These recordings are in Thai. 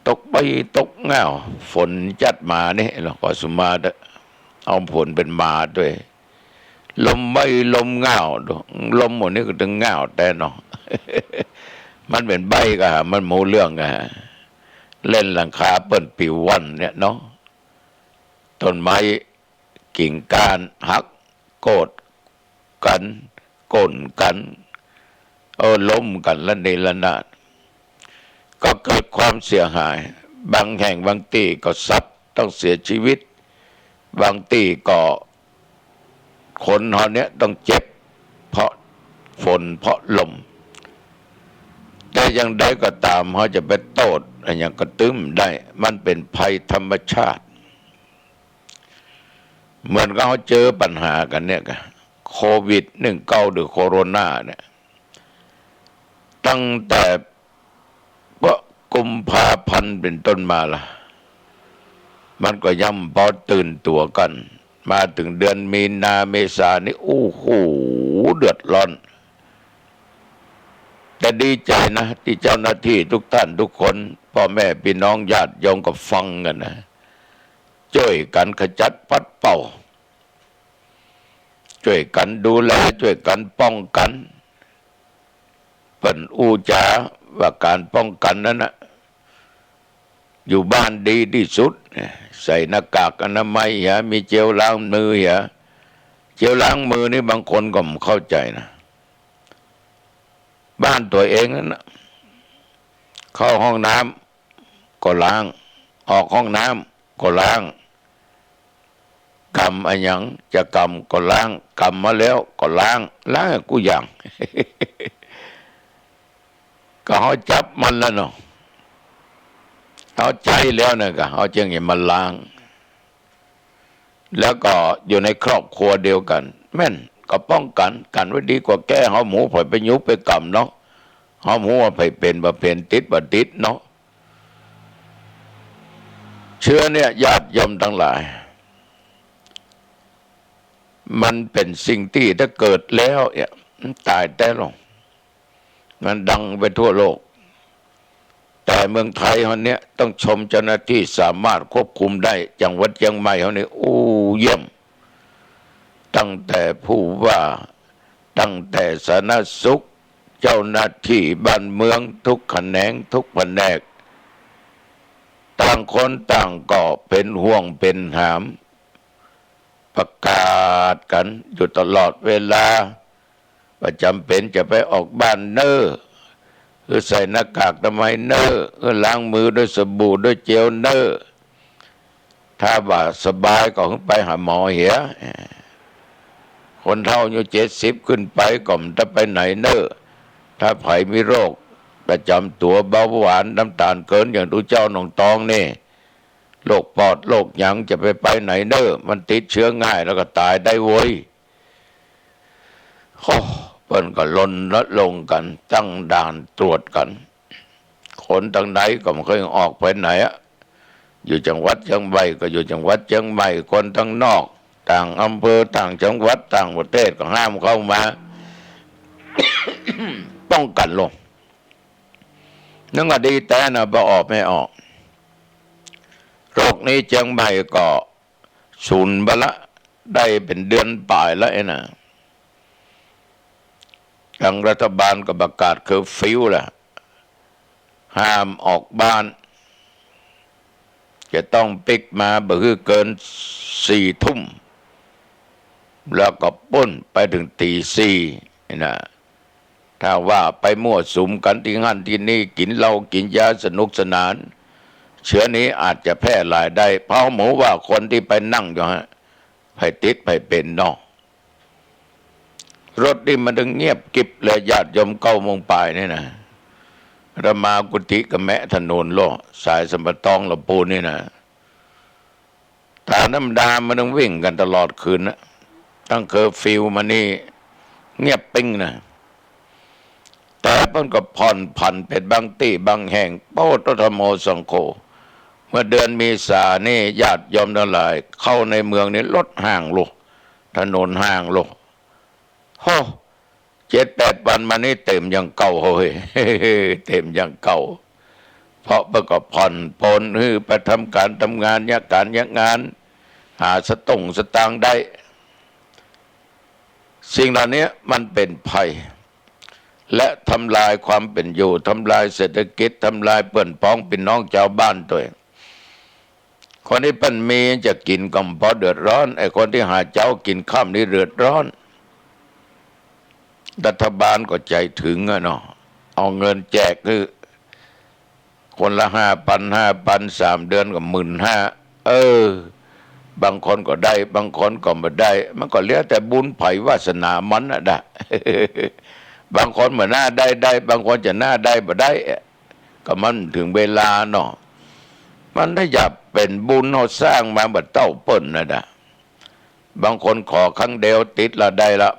ตกใบตกเงาฝนจัดมาเนี่ยเราก็สมาเอาฝนเป็นมาด้วยลมใบลมเงาลมหมดนี่ก็ถึงเงาแต่เนาะ มันเป็นใบก็มันหมูเรื่องอะเล่นหลังคาเปิ้นปิววันเนี่ยเนาะต้นไม้กิ่งก้านหักโกดกันก้นกันล้มกันละเนระนาดก็เกิดความเสียหายบางแห่งบางที่ก็ทรัพย์ต้องเสียชีวิตบางที่ก็คนเฮาเนี้ยต้องเจ็บเพราะฝนเพราะลมแต่อย่างใดก็ตามเขาจะไปโทษอย่างกระตุ้มได้มันเป็นภัยธรรมชาติเหมือนกับเขาเจอปัญหากันเนี่ยกันโควิด-19หรือโคโรนาเนี่ยตั้งแต่กุมภาพันธ์เป็นต้นมาล่ะมันก็ย่ำพอตื่นตัวกันมาถึงเดือนมีนาเมษานี่โอ้โหเดือดร้อนแต่ดีใจนะที่เจ้าหน้าที่ทุกท่านทุกคนพ่อแม่พี่น้องญาติโยมก็ฟังกันนะช่วยกันขจัดปัดเป่าช่วยกันดูแลช่วยกันป้องกันเปิ่นอูจาว่าการป้องกันนั้นนะอยู่บ้านดีที่สุดใส่หน้ากากอนามัยมีเจลล้างมือเจลล้างมือนี่บางคนก็ไม่เข้าใจนะบ้านตัวเองนั่นนะเข้าห้องน้ำก็ล้างออกห้องน้ำก็ล้างกำอะไรอย่างจะกำก็ล้างกำมาแล้วก็ล้างกูอย่าง ก็เขาจับมันแล้วเนาะเขาใจแล้วนะก็เขาจึงให้มันล้างแล้วก็อยู่ในครอบครัวเดียวกันแม่นก็ป้องกันไว้ดีกว่าแก้หอหมูผ่อยไปยุบไปกำเนาะหอหมูว่าไปเป็นบ่เป็นติดบ่ติดเนาะเชื้อเนี่ยญาติโยมทั้งหลายมันเป็นสิ่งที่ถ้าเกิดแล้วเนี่ยตายแต่ลงมันดังไปทั่วโลกแต่เมืองไทยเขาเนี้ยต้องชมเจ้าหน้าที่สามารถควบคุมได้จังหวัดเชียงใหม่เขาเนี่ยโอ้เยี่ยมตั้งแต่ผู้ว่าตั้งแต่สาธารณสุขเจ้าหน้าที่บ้านเมืองทุกแขนงทุกแผนกต่างคนต่างก็เป็นห่วงเป็นหามประกาศกันอยู่ตลอดเวลาว่าจำเป็นจะไปออกบ้านคือใส่หน้ากากทำไมล้างมือด้วยสบู่ด้วยเจลถ้าว่าสบายก็ไปหาหมอเหียคนเฒ่าอายุ70ขึ้นไปก็ไม่ได้ไปไหนถ้าไผมีโรคประจำตัวเบาหวานน้ำตาลเกินอย่างดูเจ้าหนองตองนี่โรคปอดโรคหยังจะไปไหนมันติดเชื้อง่ายแล้วก็ตายได้เว้ยเปิ้นก็ลงกันตั้งด่านตรวจกันคนทางไหนก็ไม่เคยออกไปไหนอยู่จังหวัดเชียงใหม่ก็อยู่จังหวัดเชียงใหม่คนทางนอกต่างอำเภอต่างจังหวัดต่างประเทศก็ห้ามเข้ามา ป้องกันลงนึกว่าดีแต่นะบ่ออกไม่ออกโรคนี้เชียงใหม่ก็ศูนย์ไปละได้เป็นเดือนปลายแล้วนะทางรัฐบาลก็ประกาศเคอร์ฟิวแหละห้ามออกบ้านจะต้องปิกมาบ่คือเกิน4 ทุ่มแล้วก็ปุ้นไปถึงตี4นะถ้าว่าไปมั่วสุมกันที่นั่นที่นี่กินเหล้ากินยาสนุกสนานเชื้อนี้อาจจะแพร่หลายได้เพราะหมูว่าคนที่ไปนั่งอยู่ไปติดไปเป็นเนาะรถนี่มันเงียบกิบเลยญาติโยม9 โมงปลายนี่นะระมากุฏิกับแม่ถนนโลสายสมบัติตองลำพูนนี่นะถ้าน้ำดามันต้องวิ่งกันตลอดคืนนะตั้งเคอร์ฟิวมานี่เงียบปิ้งนะแต่เพิ่นก็ผ่อนผันเป็นบางที่บางแห่งโปตธโมสังโฆเมื่อเดือนเมษานี่ญาติโยมทั้งหลายเข้าในเมืองนี่รถห่างลงถนนห่างลง7-8 วันมานี่เต็มอย่างเก่าเฮ้ยเต็มอย่างเก่า เพราะประกอบผ่อนปลนคือไปทำการทำงานยักการยักงานหาสตางค์ได้สิ่งเหล่านี้มันเป็นภัยและทำลายความเป็นอยู่ทำลายเศรษฐกิจทำลายเปื่อนพ้องเป็นน้องชาวบ้านตัวเองคนที่เป็นมีจะกินก็เพราะเดือดร้อนไอ้คนที่หาเจ้ากินข้ามนี่เดือดร้อนรัฐบาลก็ใจถึงอะเนาะเอาเงินแจกคือคนละ5,000 3 เดือนก็15,000บางคนก็ได้บางคนก็ไม่ได้มันก็เหลือแต่บุญไผ่วาสนามันน่ะได้ บางคนเหมือนหน้าได้บางคนจะหน้าได้บ่ได้ก็มันถึงเวลาเนาะมันถ้าอยากเป็นบุญเราสร้างมาบัดเต้าเปิ้นนะบางคนขอครั้งเดียวติดละได้ละ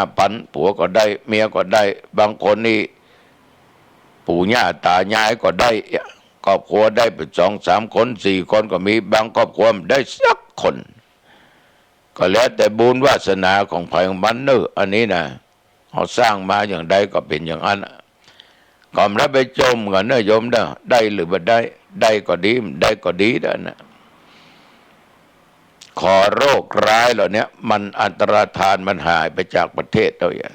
5,000ผัวก็ได้เมียก็ได้บางคนนี่ปู่ย่าตายายก็ได้ครอบครัวได้เป็น2-3 คน4 คนก็มีบางครอบครัวได้สักคนก็แล้วแต่บุญวาสนาของใครของมันเนอะอันนี้นะเขาสร้างมาอย่างใดก็เป็นอย่างนั้นก่อนรับไปจมกันเนอะโยมเนอะได้หรือไม่ได้ก็ดีได้ก็ดีนะขอโรคร้ายเหล่านี้มันอันตรธานมันหายไปจากประเทศเราอย่าง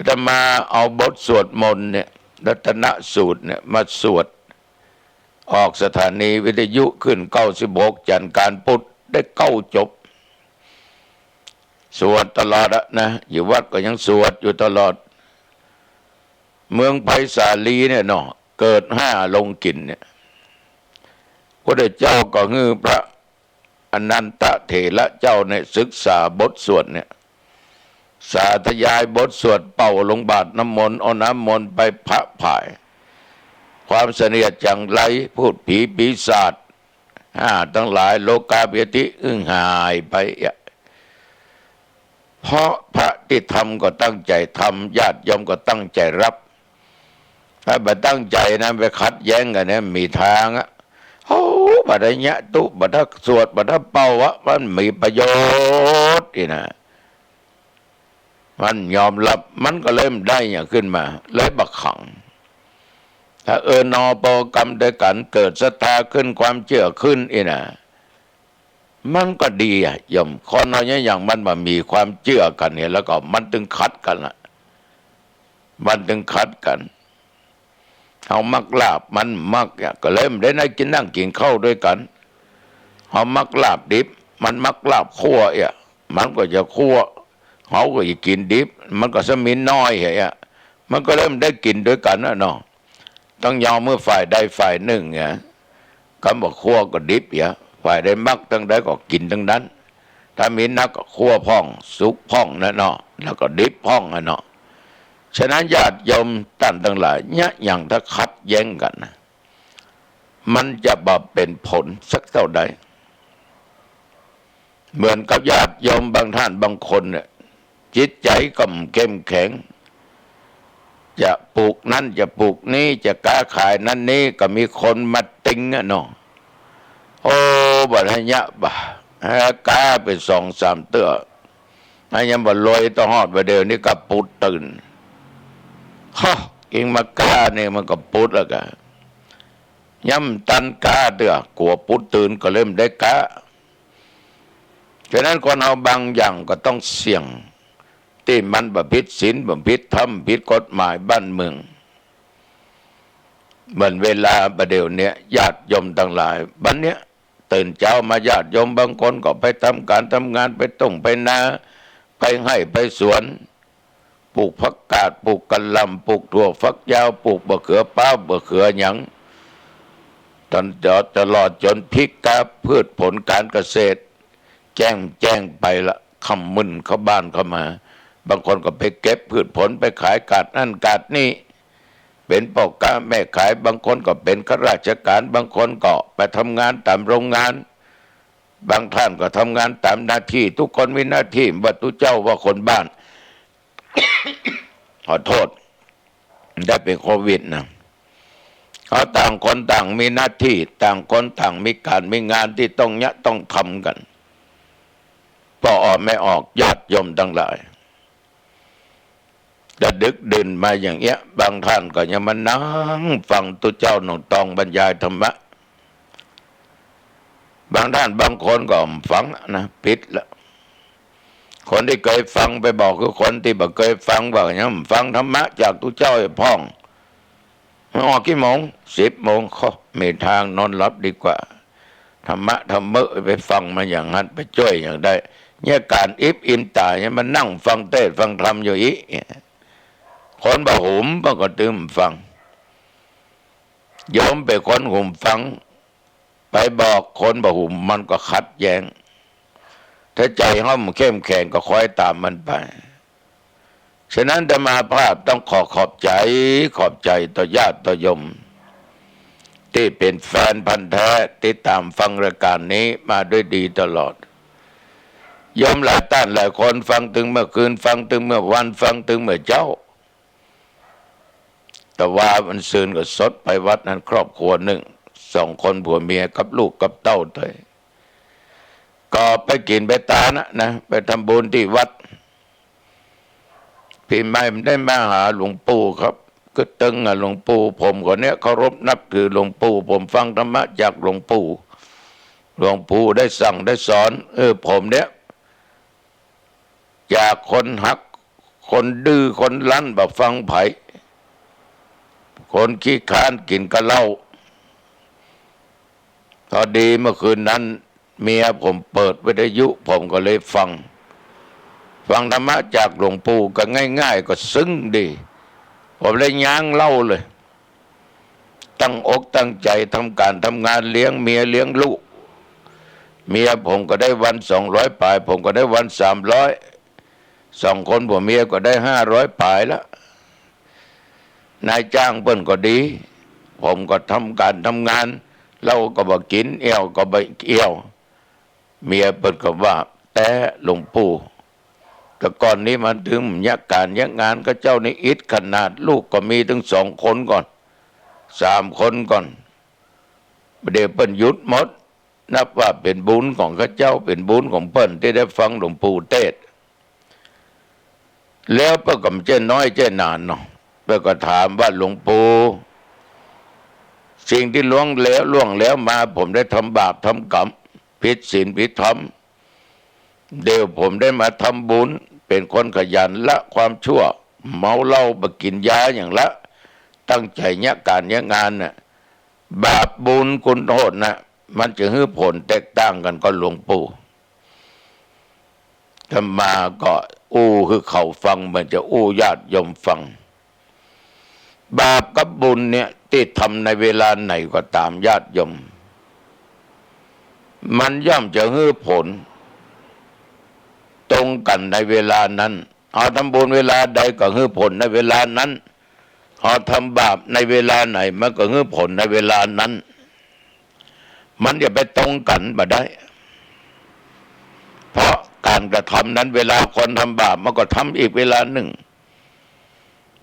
จะมาเอาบทสวดมนต์เนี่ยรัตนสูตรเนี่ยมาสวดออกสถานีวิทยุขึ้น96จันทร์การพุธได้จบสวดตลอดนะอยู่วัดก็ยังสวดอยู่ตลอดเมืองไผ่สาลีเนี่ยเนาะเกิด5ลงกินเนี่ยพระเจ้าก็ฮือพระอนันตเถระเจ้าเนี่ยศึกษาบทสวดเนี่ยสาธยายบทสวดเป่าลงบาทน้ำมนต์เอาน้ำมนต์ไปพระผ่ายความเสนียดจังไรพูดผีปีศาจทั้งหลายโลกาภิติหายไปเพราะพระที่ทำก็ตั้งใจทำญาติโยมก็ตั้งใจรับถ้าไม่ตั้งใจนะไปขัดแย้งกันเนี่ยมีทางโอ้บัดเนี้ยตุบัดสวดบัดเป่าวะมันมีประโยชน์นะมันยอมรับมันก็เริ่มได้อย่างขึ้นมาเลยบักขังถ้านอปกรรมด้วยกันเกิดศรัทธาขึ้นความเชื่อขึ้นนะมันก็ดีโยมคนเราเนี่ยอย่างมันมามีความเชื่อกันเนี่ยแล้วก็มันถึงขัดกันละมันถึงขัดกันเอามักลาบมันมักก็เลยไม่ได้กินนั่งกินข้าวด้วยกันเอามักลาบดิบมันมักลาบคั่วมันก็จะคั่วเขาก็จะกินดิบมันก็สมินน้อยมันก็เริ่มได้กินด้วยกันนะเนาะต้องยอมเมื่อฝ่ายใดฝ่ายหนึ่งคำบอกคั่วก็ดิบฝ่ายใดมักตั้งใดก็กินทั้งนั้นถ้ามีนักก็คั่วพ่องสุกพ่องนะเนาะแล้วก็ดิบพ่องนะเนาะฉะนั้นญาติโยมท่านทั้งหลายเนี่ยอย่างถ้าขัดแย้งกันนะมันจะบ่เป็นผลสักเท่าใดเหมือนกับญาติโยมบางท่านบางคนเนี่ยจิตใจก็เข้มแข็งจะปลูกนั่นจะปลูกนี้จะค้าขายนั่นนี้ก็มีคนมาติงเนาะโอ้บัดเนี้ยบ่กาไป2-3 เตื้อให้ยังบ่ลอยต้องหอดไปเดียวนี้ก็ปุดตื่นกิงมากาเนี่ยมันก็ปุดแล้วก็ย่ำตันกาเตื้อกลัวปุดตื่นก็เริ่มได้กาฉะนั้นคนเอาบางอย่างก็ต้องเสี่ยงที่มันประพฤติศีลประพฤติธรรมผิดกฎหมายบ้านเมืองเหมือนเวลาประเดี๋ยวเนี้ยญาติโยมทั้งหลายบัดเนี้ยตื่นเช้ามาญาติโยมบางคนก็ไปทำการทำงานไปต้งไปนาไปให้ไปสวนปลูกผักกาดปลูกกะหล่ำปลูกถั่วฟักยาวปลูกบะเขือเป้าบะเขือหยังตลอดจนพริกกาพืชผลการเกษตรแจ้งไปละคำมึนเขาบ้านเข้ามาบางคนก็ไปเก็บพืชผลไปขายกาดนั่นกาดนี่เป็นพ่อค้าแม่ขายบางคนก็เป็นข้าราชการบางคนก็ไปทำงานตามโรงงานบางท่านก็ทำงานตามหน้าที่ทุกคนมีหน้าที่ว่าตุเจ้าว่าคนบ้าน ขอโทษได้เป็นโควิดนะเขาต่างคนต่างมีหน้าที่ต่างคนต่างมีการมีงานที่ต้องทำกันพอออกไม่ออกญาติโยมทั้งหลาย แต่ดึกดื่นมาอย่างเงี้ยบางท่านก็ยังมานั่งฟังตุเจ้าหนองตองบรรยายธรรมะบางท่านบางคนก็ฟังนะผิดละคนที่เคยฟังไปบอกคือคนที่บ่เคยฟังบอกเนี่ยฟังธรรมะจากตุเจ้าไอ้พ่องออกกี่โมง10 โมงเขาไม่ทางนอนหลับดีกว่าธรรมะธรรมะไปฟังมาอย่างนั้นไปช่วยอย่างได้เนี่ยการอิ่มตายเนี่ยมันนั่งฟังเทศน์ฟังธรรมอยู่อีคนบ่หุมมันก็ตื่มฟังยอมไปคนหุมฟังไปบอกคนบ่หุมมันก็ขัดแย้งถ้าใจห้อมเข้มแข็งก็คอยตามมันไปฉะนั้นธรรมาภาพต้องขอบใจต่อญาติต่อโยมที่เป็นแฟนพันธุ์แท้ติดตามฟังรายการนี้มาด้วยดีตลอดโยมหลายท่านหลายคนฟังถึงเมื่อคืนฟังถึงเมื่อวันฟังถึงเมื่อเจ้าแต่ว่ามันซืนก็สดไปวัดนั้นครอบครัวหนึ่ง2 คนผัวเมียกับลูกกับเต้าเลยก็ไปกินไปตานะไปทำบุญที่วัดพี่ไม่ได้มาหาหลวงปู่ครับก็ตึงหลวงปู่ผมคนนี้เคารพนับถือหลวงปู่ผมฟังธรรมะจากหลวงปู่ได้สั่งได้สอนผมเนี่ยจากคนหักคนดื้อคนรั้นแบบฟังไผ่คนขี้ค้านกินกะเหล้าพอดีเมื่อคืนนั้นเมียผมเปิดวิทยุผมก็เลยฟังธรรมะจากหลวงปู่ก็ง่ายๆก็ซึ้งดีผมเลยย้างเล่าเลยตั้งอกตั้งใจทำการทำงานเลี้ยงเมียเลี้ยงลูกเมียผมก็ได้วัน200 ปลายผมก็ได้วัน300 2 คนผัวเมียก็ได้500 ปลายแล้วนายจ้างเปิ้นก็ดีผมก็ทำการทำงานเหล้าก็บ่กินเอี่ยวก็บ่เอี่ยวเมียเปิ้นก็ว่าแต่หลวงปู่แต่ก่อนนี้มันถึงยักการยักงานก็เจ้านี่อิดขนาดลูกก็มีถึง2 คนก่อน3 คนก่อนเดี๋ยวเปิ้นหยุดหมดนับว่าเป็นบุญของข้าเจ้าเป็นบุญของเปิ้นที่ได้ฟังหลวงปู่เทศน์แล้วเปิ้นก็เจ้น้อยเจ้นานเนาะเปิ้นก็ถามว่าหลวงปู่สิ่งที่ล่วงแล้วมาผมได้ทำบาปทำกรรมผิดศีลผิดธรรมเดี๋ยวผมได้มาทำบุญเป็นคนขยันละความชั่วเมาเหล้าบ่กินยาอย่างละตั้งใจเนี่ยการเนี่ยงานน่ะบาปบุญคุณโทษนะมันจะให้ผลแตกต่างกันก็หลวงปู่ธรรมาก็คือเขาฟังมันจะญาติโยมฟังบาปกับบุญเนี่ยที่ทำในเวลาไหนก็ตามญาติโยมมันย่อมจะให้ผลตรงกันในเวลานั้นเอาทำบุญเวลาใดก็ให้ผลในเวลานั้นเอาทำบาปในเวลาไหนมันก็ให้ผลในเวลานั้นมันอย่าไปตรงกันบ่ได้เพราะการกระทำนั้นเวลาคนทำบาปมันก็ทำอีกเวลาหนึ่ง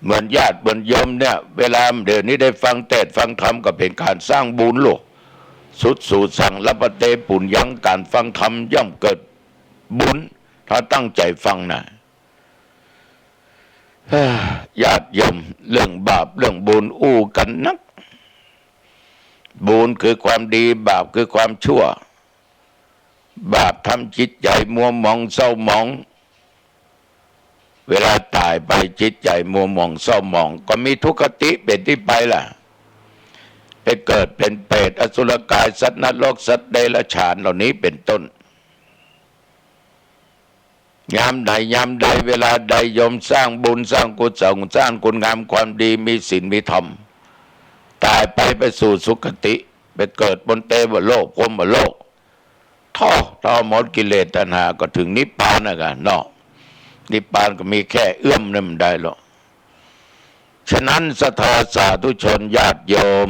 เหมือนญาติเหมือนโยมเนี่ยเวลาเดี๋ยวนี้ได้ฟังเทศน์ฟังธรรมก็เป็นการสร้างบุญโลกสุดสู่สั่งละปะเตปุญญังการฟังธรรมย่อมเกิดบุญถ้าตั้งใจฟังนะญาติโยมเรื่องบาปเรื่องบุญกันนักบุญคือความดีบาปคือความชั่วบาปทำจิตใจมัวหมองเศร้าหมองเวลาตายไปจิตใจมัวหมองเศร้าหมองก็มีทุกขติเป็นที่ไปล่ะไปเกิดเป็นเปรตอสุรกายสัตว์นรกสัตว์เดรัจฉานเหล่านี้เป็นต้นยามใดเวลาใดโยมสร้างบุญสร้างกุศลสร้างคุณงามความดีมีศีลมีธรรมตายไปสู่สุคติไปเกิดบนเทวโลกพรหมโลกท่อหมดกิเลสตัณหาก็ถึงนิพพานนะกันเนาะนิพพานก็มีแค่เอื้อมนั่นได้หรอกฉะนั้นศรัทธาสาธุชนญาติโยม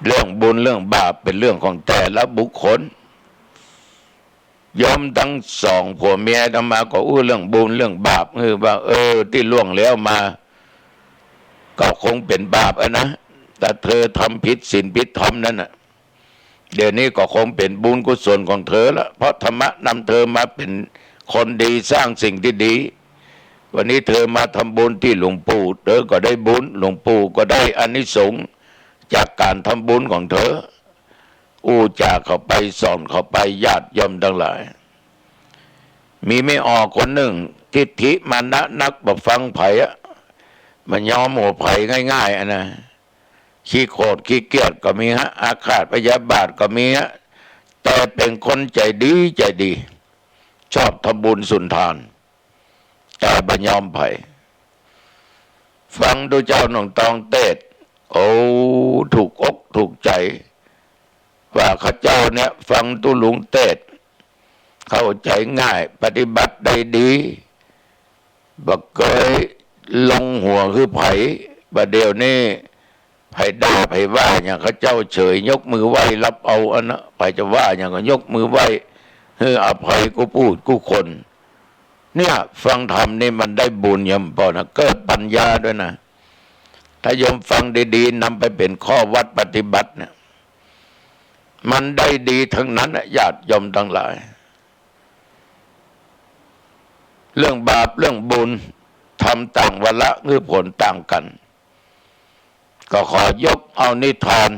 เรื่องบุญเรื่องบาปเป็นเรื่องของแต่ละบุคคลโยมทั้ง2ผัวเมียธรรมาก็เรื่องบุญเรื่องบาปคือว่าที่ล่วงแล้วมาก็คงเป็นบาปนะแต่เธอทำผิดศีลผิดธรรมนั่นน่ะเดี๋ยวนี้ก็คงเป็นบุญกุศลของเธอละเพราะธรรมะนำเธอมาเป็นคนดีสร้างสิ่งที่ดี วันนี้เธอมาทำบุญที่หลวงปู่เธอก็ได้บุญหลวงปู่ก็ได้อานิสงส์จากการทำบุญของเธออู้จากเข้าไปสอนเข้าไปญาติโยมทั้งหลายมีไม่ออกคนหนึ่งทิฏฐิมานะนักบ่ฟังไผ่มันยอมหัวไผ่ง่ายๆนะขี้โกรธขี้เกียจก็มีฮะอาฆาตพยาบาทก็มีฮะแต่เป็นคนใจดีใจดีชอบทำบุญสุนทานแต่บ่ยอมไผ่ฟังดูเจ้าหนองตองเตศโอ้ถูกอกถูกใจว่าข้าเจ้าเนี่ยฟังตุหลวงเตศเข้าใจง่ายปฏิบัติได้ดีบักเคยลงหัวคือไผ่บัดเดียวนี้ไผ่ด่าไผ่ว่าอย่างข้าเจ้าเฉยยกมือไหว้รับเอาอันนะไผ่จะว่าอย่างก็ยกมือไหว้เฮ้ออภัยกูพูดกูคนเนี่ยฟังธรรมนี่มันได้บุญยมพอนะเกิดปัญญาด้วยนะถ้าโยมฟังดีๆนำไปเป็นข้อวัดปฏิบัติเนี่ยมันได้ดีทั้งนั้นญาติโยมทั้งหลายเรื่องบาปเรื่องบุญทำต่างวาระหรือผลต่างกันก็ขอยกเอานิทาน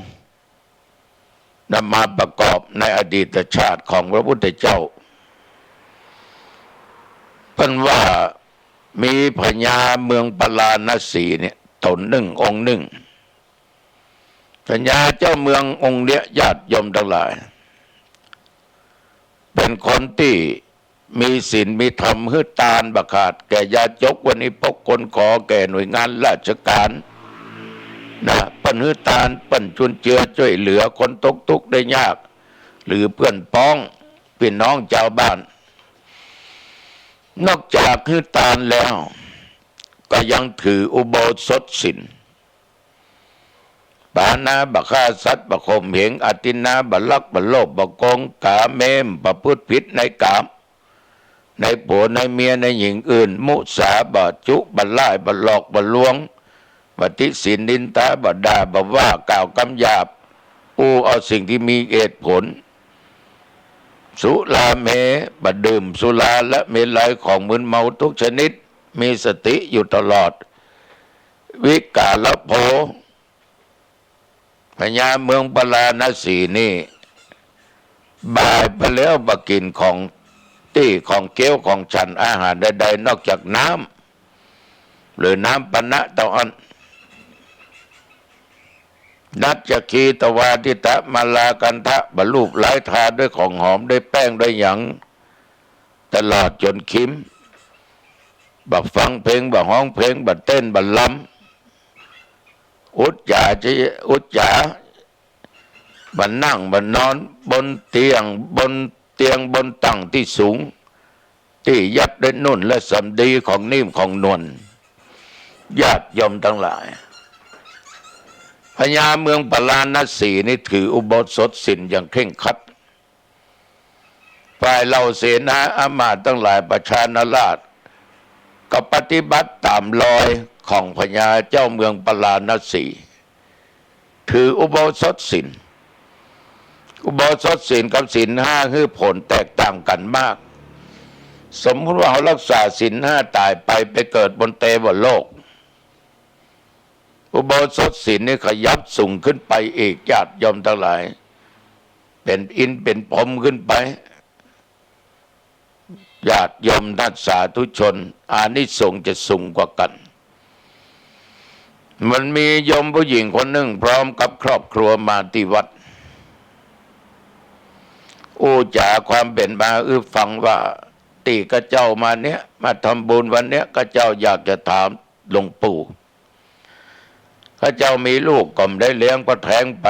นำมาประกอบในอดีตชาติของพระพุทธเจ้าเป็นว่ามีพญาเมืองปราณสีเนี่ยตนหนึ่งองค์หนึ่งพญาเจ้าเมืององค์เนี้ยญาติโยมทั้งหลายเป็นคนที่มีศีลมีธรรมหื้อตาลบักขาดแก่ญาติโยมวันนี้พกคนขอแก่หน่วยงานราชการนะปันหื้อตาลปันจุนเจือช่วยเหลือคนตกทุกข์ได้ยากหรือเพื่อนพ้องพี่น้องชาวบ้านนอกจากหื้อตาลแล้วก็ยังถืออุโบสถศีลปานาบักฆ่าสัตว์บักข่มเหงอตินาบักลักบักโลภบักโกงกาเมมประพฤติผิดในกามในผัวในเมียในหญิงอื่นมุสาบักจุบักไล่บักหลอกบักลวงบักทิศีลนินทาบักด่าบักว่ากล่าวคำหยาบอู้เอาสิ่งที่มีเหตุผลสุราเมบักดื่มสุราและเมลัยของมึนเมาทุกชนิดมีสติอยู่ตลอดวิกาลโภพญาเมืองปราณสีนี่บ่ายไปแล้วบักกินของตี้ของเกี้ยวของฉันอาหารใดๆนอกจากน้ำหรือน้ำปนะตะอันนัจจคีตวาทิตะมาลากันทะบรรลุหลายทาด้วยของหอมด้วยแป้งด้วยหยังตลอดจนคิมบักฟังเพลงบักห้องเพลงบักเต้นบักลำอุจจาจะอุจจาบักนั่งบักนอนบนเตียงบนตั้งที่สูงที่ยัดด้วยนุ่นและสำดีของนิ่มของนวลญาติโยมทั้งหลายพญาเมืองปราณสีนี่ถืออุโบสถศีลอย่างเคร่งครัดฝ่ายเหล่าเสนาอามาตย์ทั้งหลายประชานาราชก็ปฏิบัติตามรอยของพญาเจ้าเมืองปราณสีถืออุโบสถศีลอุโบสถศีลกับศีลห้าคือผลแตกต่างกันมากสมมติว่าเขารักษาศีลห้าตายไปเกิดบนเตวโลกอุโบสถศีลนี่ขยับสูงขึ้นไปอีกญาติโยมทั้งหลายเป็นอินเป็นพรหมขึ้นไปญาติโยมท่านสาธุชนอานิสงส์จะสูงกว่ากันมันมีโยมผู้หญิงคนหนึ่งพร้อมกับครอบครัวมาที่วัดจ่าความเป็นมาฟังว่าตีกระเจ้ามาเนี้ยมาทำบุญวันเนี้ยกระเจ้าอยากจะถามหลวงปู่กระเจ้ามีลูกก็ไม่ได้เลี้ยงก็แท้งไป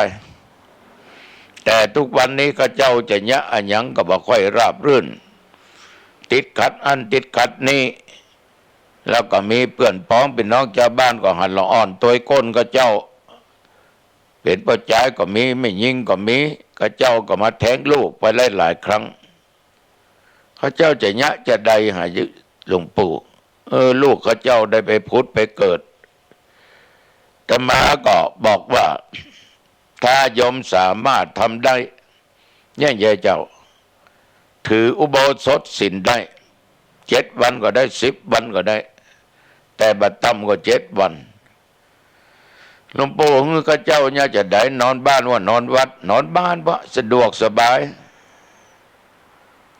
แต่ทุกวันนี้กระเจ้าจะยะอันยังก็บ่ค่อยราบรื่นติดขัดอันติดขัดนี้แล้วก็มีเพื่อนพ้องเป็นน้องชาวบ้านก็หันละอ่อนตัวก้นกระเจ้าเป็นปัจจัยก็มีไม่ยิ่งก็มีกระเจ้าก็มาแท้งลูกไปหลายครั้งข้าเจ้าจะยะจะใดหาหลวงปู่ลูกข้าเจ้าได้ไปพุทธไปเกิดแต่มาก็บอกว่าถ้าโยมสามารถทำได้เนี่ยยายเจ้าถืออุโบสถศีลได้7 วันก็ได้10 วันก็ได้ แต่บัดต่ำก็7 วันหลวงปู่ข้าเจ้าเนี่ยจะได้นอนบ้านว่านอนวัดนอนบ้านเพราะสะดวกสบาย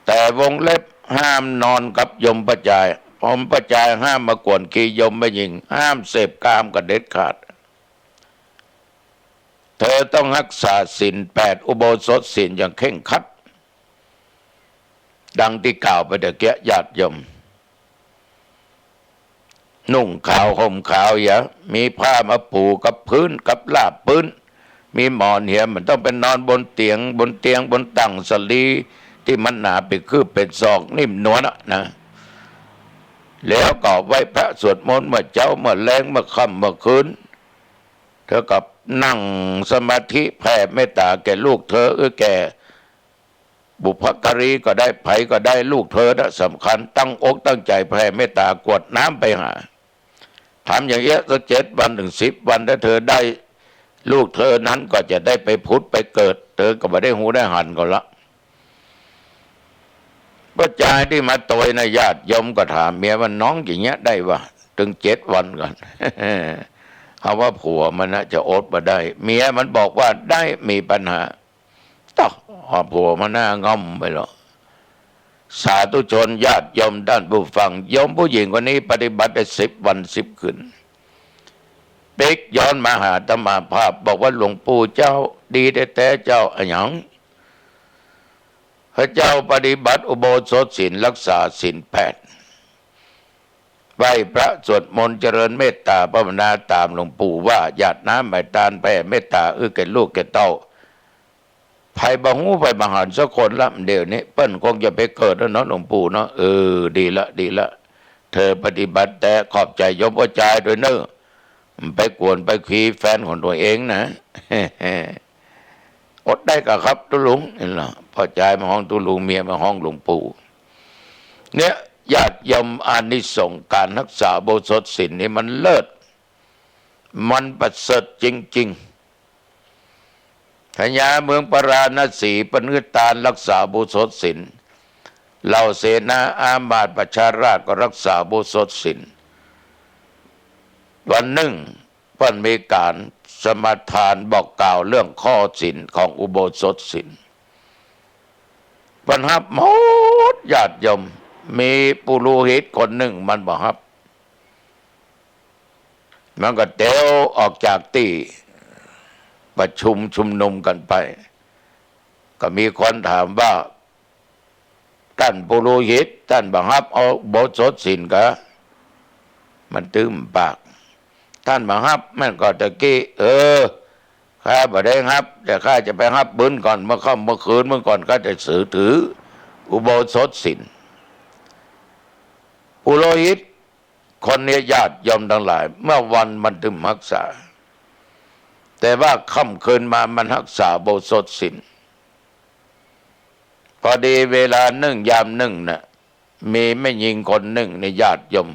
แต่วงเล็บห้ามนอนกับยมประจายพมประจายห้ามมากวนกียมไม่ยิงห้ามเสพกามกับเด็ดขาดเธอต้องรักษาศีล8อุโบสถศีลอย่างเคร่งครัดดังที่กล่าวไปเดเกียญาติโยมนุ่งขาวห่มขาวอย่ามีผ้ามาปูกับพื้นกับลาบพื้นมีหมอนเหี่ยมันต้องเป็นนอนบนเตียงบนตั้งสลีที่มันหนาไปคือเป็นศอกนิ่มนวลนะแล้วก็ไว้พระสวดมนต์เมื่อเจ้าเมื่อแรงเมื่อค่ำเมื่อคืนเธอกับนั่งสมาธิแผ่เมตตาแก่ลูกเธอแก่บุพการีก็ได้ไผก็ได้ลูกเธอนะสำคัญตั้งอกตั้งใจแผ่เมตตากวดน้ำไปหาทำอย่างเงี้ยสัก7 วันถึง10 วันถ้าเธอได้ลูกเธอนั้นก็จะได้ไปพุทธไปเกิดเธอก็ไม่ได้หูได้หันก็ละพระจายที่มาตวยนะญาติโยมก็ถามเมียว่าน้องอย่างเงี้ยได้วะถึง7 วันก่อน เขาว่าผัวมันนะจะอดมาได้เมียมันบอกว่าได้มีปัญหาต้องผัวมันน่างอมไปหรอกสาธุชนญาติโยมด้านผู้ฟังโยมผู้หญิงคนนี้ปฏิบัติได้10 วัน10 คืนเป๊กย้อนมาหาตมาภาพบอกว่าหลวงปู่เจ้าดีแต่เจ้าอะไรอย่างพระเจ้าปฏิบัติอุโบสถศีลรักษาศีล8ไหว้พระสวดมนต์เจริญเมตตาภาวนาตามหลวงปู่ว่าหยาดน้ำใบตาลแผ่เมตตาแก่ลูกแก่เต้าภัยบังหูภัยบังหันสักคนละเดี๋ยวนี้เปิ้นคงจะไปเกิดแล้วเนาะหลวงปู่เนาะดีละเธอปฏิบัติแต่ขอบใจยมพ่อใจด้วยเนอะไปกวนไปคุยแฟนของตัวเองนะ อดได้กะครับตุลุงนี่ล่ะพ่อใจมาห้องตุลุงเมียมาห้องหลวงปู่เนี่ยญาติโยมอานิสงส์การรักษาอุโบสถศีลนี่มันเลิศมันประเสริฐจริงๆพญาเมืองปราณสีปนึกตาลรักษาอุโบสถศีลเหล่าเสนาอามาตย์ประชาราชก็รักษาอุโบสถศีลวันหนึ่งเพิ่นมีการสมาทานบอกกล่าวเรื่องข้อศีลของอุโบสถศีลเพิ่นรับหมดญาติโยมมีปุโรหิตคนหนึ่งมันบอกครับมันก็เตวออกจากที่ประชุมนุมกันไปก็มีคนถามว่าท่านปุโรหิตท่านบอกครับเอาอุโบสถศีลกะมันตื้มปากท่านบอกครับมันก็ตะกี้ข้าบ่ได้ครับแต่ข้าจะไปครับบุญก่อนเมื่อค่ำเมื่อคืนเมื่อก่อนข้าจะถืออุโบสถศีลปุโรหิตคนนี้ญาติโยมทั้งหลายเมื่อวันมันถึงรักษาแต่ว่าค่ำคืนมามันรักษาอุโบสถศีลพอดีเวลานึ่งยามนึ่งน่ะมีแม่หญิงคนหนึ่งในญาติโยม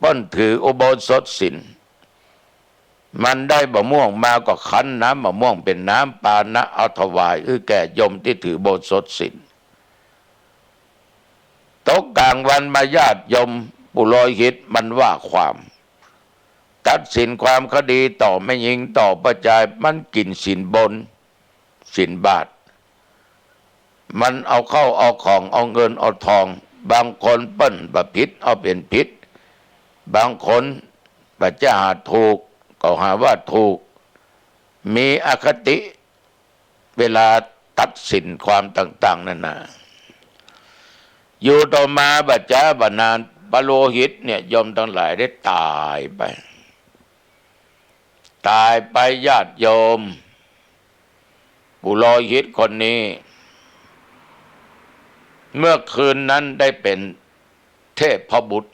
ป้นถืออุโบสถศีลมันได้มะม่วงมาก็คั้นน้ำมะม่วงเป็นน้ำปานะเอาถวายแก่โยมที่ถืออุโบสถศีลตกกลางวันมาญาติโยมปุโรหิตมันว่าความตัดสินความคดีต่อแม่หญิงต่อประจายมันกินสินบนสินบาทมันเอาเข้าเอาของเอาเงินเอาทองบางคนเปิ้นบะพิษเอาเป็นพิษบางคนบะจะหาถูกก็หาว่าถูกมีอคติเวลาตัดสินความต่างๆนั่นนะอยู่ต่อมาบัจจาบนานปโลหิตเนี่ยยมทั้งหลายได้ตายไปญาติโยมปุโรหิตคนนี้เมื่อคืนนั้นได้เป็นเทพบุตร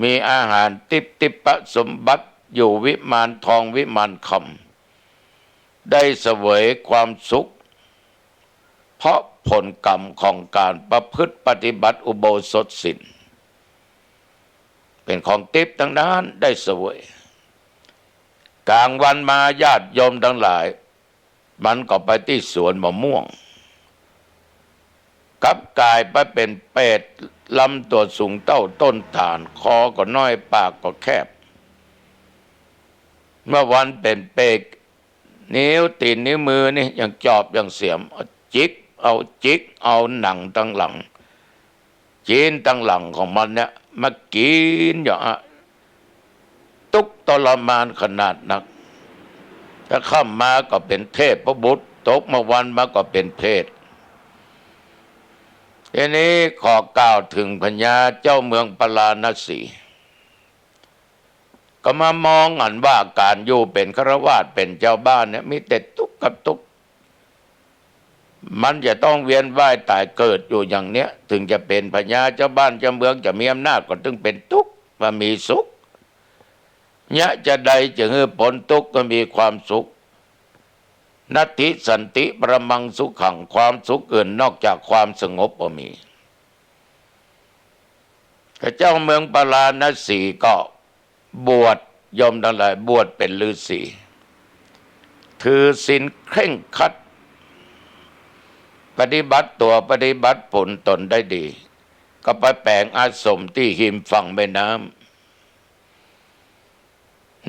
มีอาหารติปสมบัติอยู่วิมานทองวิมานคำได้เสวยความสุขเพราะผลกรรมของการประพฤติปฏิบัติอุโบสถศีลเป็นของทิพย์ทั้งนั้นได้เสวยกลางวันมาญาติโยมทั้งหลายมันก็ไปที่สวนมะม่วง กลับกลายไปเป็นเป็ดลำตัวสูงเต้าต้นตาลคอก็น้อยปากก็แคบเมื่อวันเป็นเป็ดนิ้วตีนนิ้วมือนี่ยังจอบยังเสียมเอาหนังตั้งหลังจีนตั้งหลังของมันเนี่ยมากินอย่างทุกข์ทรมานขนาดนักถ้าข้ามมาก็เป็นเทพพระบุตรตกมาวันมาก็เป็นเพศทีนี้ขอกล่าวถึงพญาเจ้าเมืองปราณสีก็มามองอันว่าการอยู่เป็นฆราวาสเป็นเจ้าบ้านเนี่ยมีแต่ทุกข์กับทุกข์มันจะต้องเวียนว่ายตายเกิดอยู่อย่างเนี้ยถึงจะเป็นพญาเจ้าบ้านเจ้าเมืองจะมีอำนาจก็ถึงเป็นทุกข์ว่ามีสุขยะจะใดจะให้ผลทุกข์ก็มีความสุขนัตติสันติประมังสุขขังความสุขอื่นนอกจากความสงบก็มีพระเจ้าเมืองปราณสีก็บวชยอมทั้งหลายบวชเป็นฤาษีถือศีลเคร่งครัดปฏิบัติตัวปฏิบัติผลตนได้ดีก็ไปแปลงอาสมที่หิมฝั่งแม่น้ำ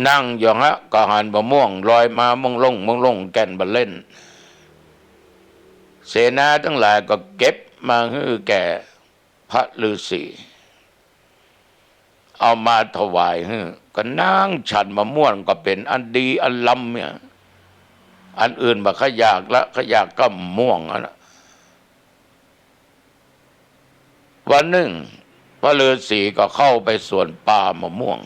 นั่งอยู่ฮะก็หันมะม่วงลอยมาม่วงลงแก่นบะเล่นเสนาทั้งหลายก็เก็บมาให้แก่พระฤาษีเอามาถวายให้ก็นั่งฉันมะม่วงก็เป็นอันดีอันล้ำเนี่ยอันอื่นบ่ขยากละขยากก็ม่วงนะวันหนึ่งพระฤาษีก็เข้าไปสวนป่ามะม่วง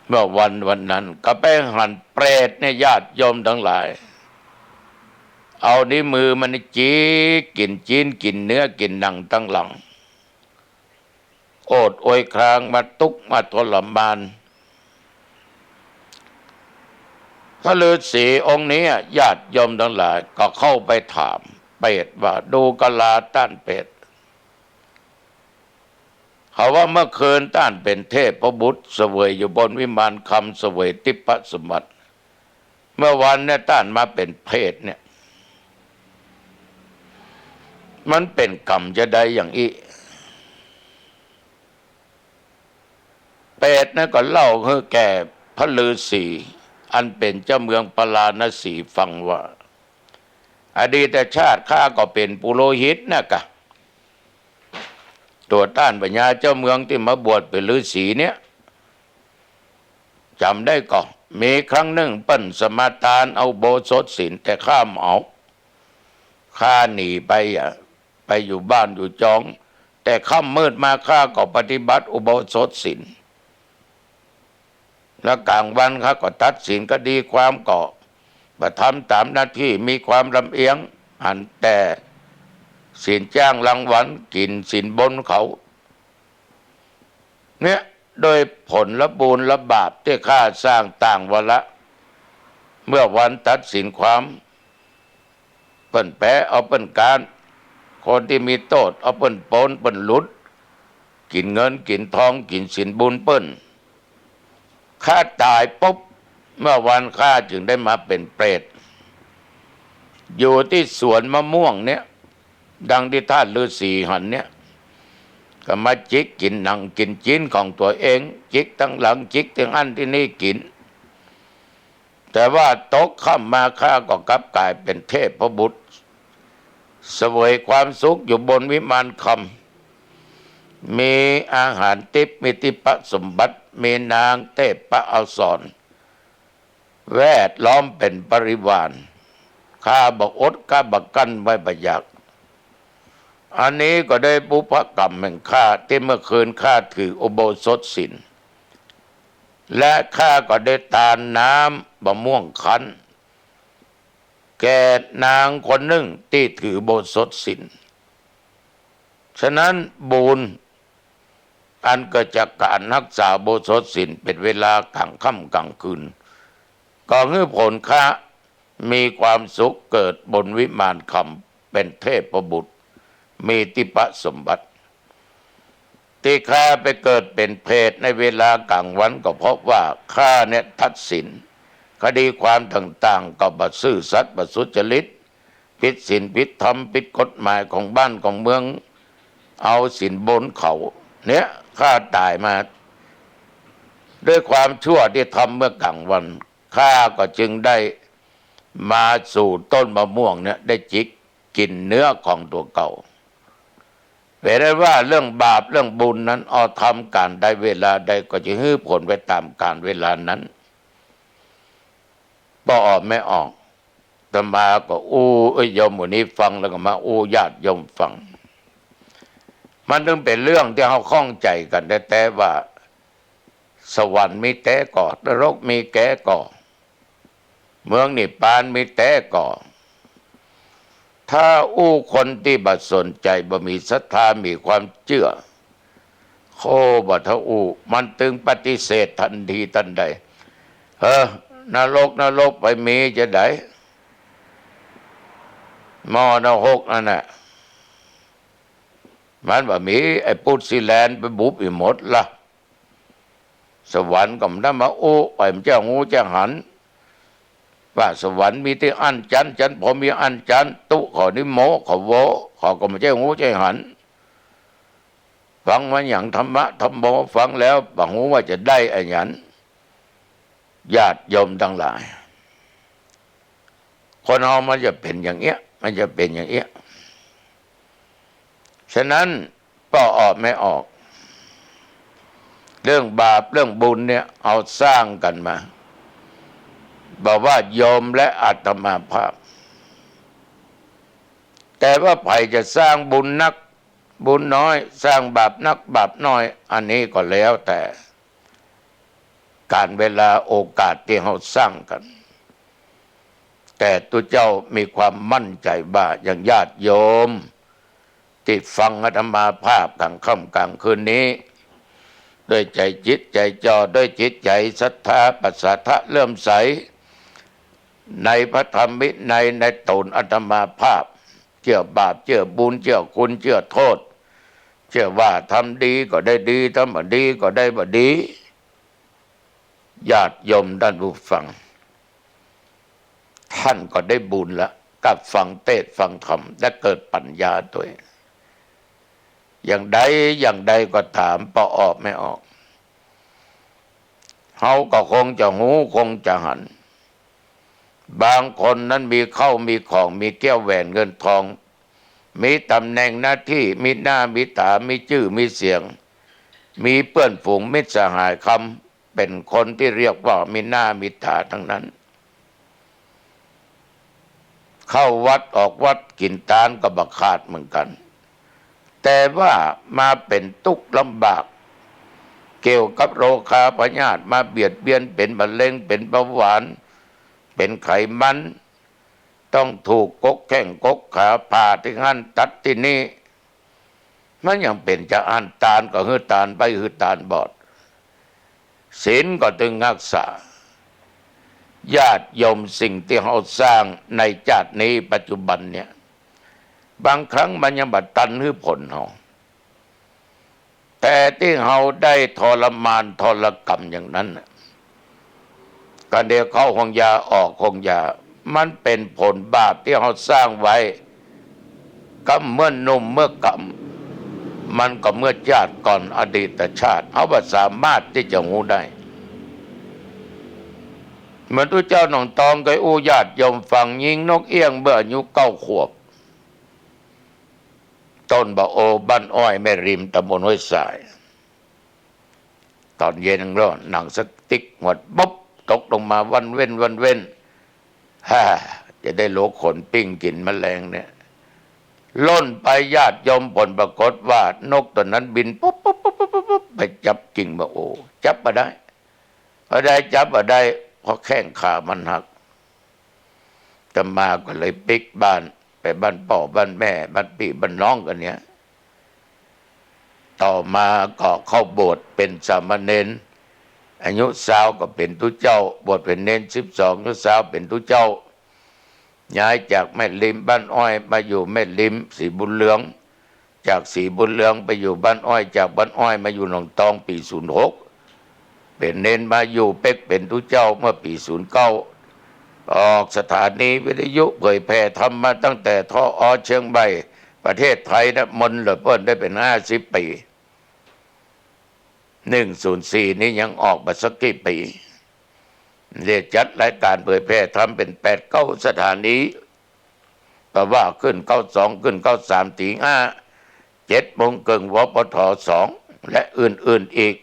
เมื่อวันนั้นก็ไปหั่นเปรตเนี่ยญาติโยมทั้งหลายเอานิ้วมือมันจีกินจีนกินเนื้อกินหนังตั้งหลังโอดโอยครางมาทุกข์มาทรมานพระฤาษีองค์นี้ญาติโยมทั้งหลายก็เข้าไปถามเปรตว่าดูกะลาต้านเปรตเขาว่าเมื่อคืนต้านเป็นเทพพระบุตรเสวยอยู่บนวิมานคำเสวยทิพสมบัติเมื่อวันเนี่ยต้านมาเป็นเพศเนี่ยมันเป็นกรรมจะได้อย่างอีเป็ดนะก็เล่าให้แก่พระฤาษีอันเป็นเจ้าเมืองปราณสีฟังว่าอดีตชาติข้าก็เป็นปุโรหิตนะกะตัวต้านพญาเจ้าเมืองที่มาบวชเป็นฤาษีเนี่ยจำได้ก็มีครั้งหนึ่งเปิ้นสมาทานเอาโบสถศีลแต่ข้ามเอาข้าหนีไปอยู่บ้านอยู่จองแต่ค่ำมืดมาข้าก็ปฏิบัติอุโบสถศีลแล้วกลางวันข้าก็ตัดศีลก็ดีความก็ประทำตามหน้าที่มีความลำเอียงหันแต่ศีลจ้างรางวัลกินศีลบนเขาเนี่ยโดยผลละบุญละบาปที่ข้าสร้างต่างวันละเมื่อวันตัดสินความเปิ้นแปะเอาเปิ้นการคนที่มีโทษเอาเปิ้นปนเปิ้นหลุดกินเงินกินทองกินสินบุญเปิ้นข้าตายปุ๊บเมื่อวันข้าจึงได้มาเป็นเปรตอยู่ที่สวนมะม่วงเนี่ยดังที่ท่านฤาษีหันเนี่ยก็มาจิกกินหนังกินชิ้นของตัวเองจิกทั้งหลังจิกทั้งอันที่นี่กินแต่ว่าตกค่ำมาข้าก็กลับกลายเป็นเทพบุตรเสวยความสุขอยู่บนวิมานคำมีอาหารทิพย์มีทิพสมบัติมีนางเทพอักษรแวดล้อมเป็นบริวารข้าบอกอดข้าบักกั้นไว้บัญญัติอันนี้ก็ได้บุพกรรมแห่งข้าที่เมื่อคืนข้าถืออุโบสถศีลและข้าก็ได้ทานน้ำมะม่วงคั้นแก่นางคนหนึ่งที่ถืออุโบสถศีลฉะนั้นบุญอันเกิดจากการรักษาอุโบสถศีลเป็นเวลากลางค่ำกลางคืนก็ให้ผลข้ามีความสุขเกิดบนวิมานคำเป็นเทพบุตรมีทิพสมบัติที่ข้าไปเกิดเป็นเพศในเวลากลางวันก็เพราะว่าข้าเนี่ยทัดสินคดีความต่างๆก็บัดซื่อสัตย์บัดสุจริต ผิดศีลผิดธรรมผิดกฎหมายของบ้านของเมืองเอาสินบนเขาเนี่ยข้าตายมาด้วยความชั่วที่ทำเมื่อกลางวันข้าก็จึงได้มาสู่ต้นมะม่วงเนี่ยได้จิกกินเนื้อของตัวเก่าแปลได้ว่าเรื่องบาปเรื่องบุญนั้นเอาทำการใดเวลาใดก็จะให้ผลไปตามการเวลานั้นพอออกไม่ออกตมาก็โยมวันนี้ฟังแล้วก็มาญาติโยมฟังมันถึงเป็นเรื่องที่เขาข้องใจกันแต่ว่าสวรรค์มีแต่ก่อนรกมีแก่ก่อเมืองนิพพานมีแต่ก่อถ้าคนที่บ่สนใจบ่มีศรัทธามีความเชื่อโคบ่ทามันตึงปฏิเสธทันทีทันใดนรกไปมีจะได้หม้อนรกนั่นน่ะมันว่ามีไอ้ปุตสิแลนไปบุบอีหมดละสวรรค์ก็มันมาไปมันเจ้างูเจ้าหันว่าสวรรค์มีที่อันจันพอมีอันจันตุขอนิโมขอโวขอก็มันเจ้างูเจ้าหันฟังมาอย่างธรรมะธรรมโมฟังแล้วบางหูว่าจะได้ไอ้หยันญาติโยมทั้งหลายคนเรามันจะเป็นอย่างเงี้ยมันจะเป็นอย่างเงี้ยฉะนั้นก็ออกไม่ออกเรื่องบาปเรื่องบุญเนี่ยเอาสร้างกันมาบอกว่าโยมและอาตมาภาพแต่ว่าใครจะสร้างบุญนักบุญน้อยสร้างบาปนักบาปน้อยอันนี้ก็แล้วแต่การเวลาโอกาสที่เขาสร้างกันแต่ตัวเจ้ามีความมั่นใจว่าอย่างญาติโยมที่ฟังอาตมาภาพกลางค่ำกลางคืนนี้ด้วยใจจิตใจจ่อด้วยจิตใจศรัทธาปัสสัทธะเลื่อมใสในพระธรรมวินัยในตนอาตมาภาพเชื่อบาปเชื่อบุญเชื่อคุณเชื่อโทษเชื่อว่าทำดีก็ได้ดีทำบ่ดีก็ได้บ่ดีญาติโยมท่านผู้ฟังท่านก็ได้บุญละกับฟังเทศน์ฟังธรรมและเกิดปัญญาตัวเองอย่างใดก็ถามพอออกไม่ออกเขาก็คงจะหูคงจะหันบางคนนั้นมีเข้ามีของมีแก้วแหวนเงินทองมีตำแหน่งหน้าที่มีหน้ามีตามีชื่อมีเสียงมีเพื่อนฝูงมิตรสหายคำเป็นคนที่เรียกว่ามีหน้ามีตาทั้งนั้นเข้าวัดออกวัดกินทานก็บักขาดเหมือนกันแต่ว่ามาเป็นทุกข์ลำบากเกี่ยวกับโรคาพยาธิมาเบียดเบียนเป็นมะเร็งเป็นเบาหวานเป็นไขมันต้องถูกกกแข้งกกขาผ่าที่นั่นตัดที่นี่มันยังเป็นจะอ่านตาลก็หือตาลไปหือตาลบอดศีลก็ตึงรักษาญาติโยมสิ่งที่เขาสร้างในชาตินี้ปัจจุบันเนี่ยบางครั้งมันยังบัดตันหรือผลเขาแต่ที่เขาได้ทรมานทรกรรมอย่างนั้นก็เดี๋ยวเขาคงยาออกคงยามันเป็นผลบาปที่เขาสร้างไว้ก็เมื่อหนุ่มเมื่อกำมันก็เมื่อชาติก่อนอดีตชาติเขาบ่สามารถที่จะงูได้เหมือนทุกเจ้าหนองตองเคยญาติโยมฟังยิงนกเอี้ยงเมื่ออายุ9 ขวบต้นบะโอบ้านอ้อยแม่ริมตำบลห้วยสายตอนเย็นร้อนหนังสติ๊กหมดบ๊บตกลงมาวันเว้นจะได้โลขนปิ้งกินแมลงเนี่ยล่นไปญาติโยมผลปรากฏว่านกตัวนั้นบินปุ๊บไปจับกิ่งบะโอจับมาได้พอได้จับมาได้เพราะแข้งขามันหักจะมาก็เลยปิกบ้านไปบ้านพ่อบ้านแม่บ้านพี่บ้านน้องกันเนี่ยต่อมาก็เข้าโบสถ์เป็นสามเณรอายุสาวก็เป็นทุเจ้าบวชเป็นเณร12อายุสาวเป็นทุเจ้าย้ายจากแม่ริมบ้านอ้อยมาอยู่แม่ริมสีบุญเหลืองจากสีบุญเหลืองไปอยู่บ้านอ้อยจากบ้านอ้อยมาอยู่หนองตองปี06เป็นเณรมาอยู่เป็กเป็นทุเจ้าเมื่อปี09 ออกสถานีวิทยุเผยแพร่ทำมาตั้งแต่ทอเชียงใหม่ประเทศไทยนะมนเหลือเพิ่นได้เป็น50 ปี104นี้ยังออกมาสักกี่ปีเรียกจัดรายการเผยแพร่ทำเป็น8-9สถานีแต่ว่าขึ้น92ขึ้น93ตี5 7 โมงครึ่งวปท2และอื่นๆอีก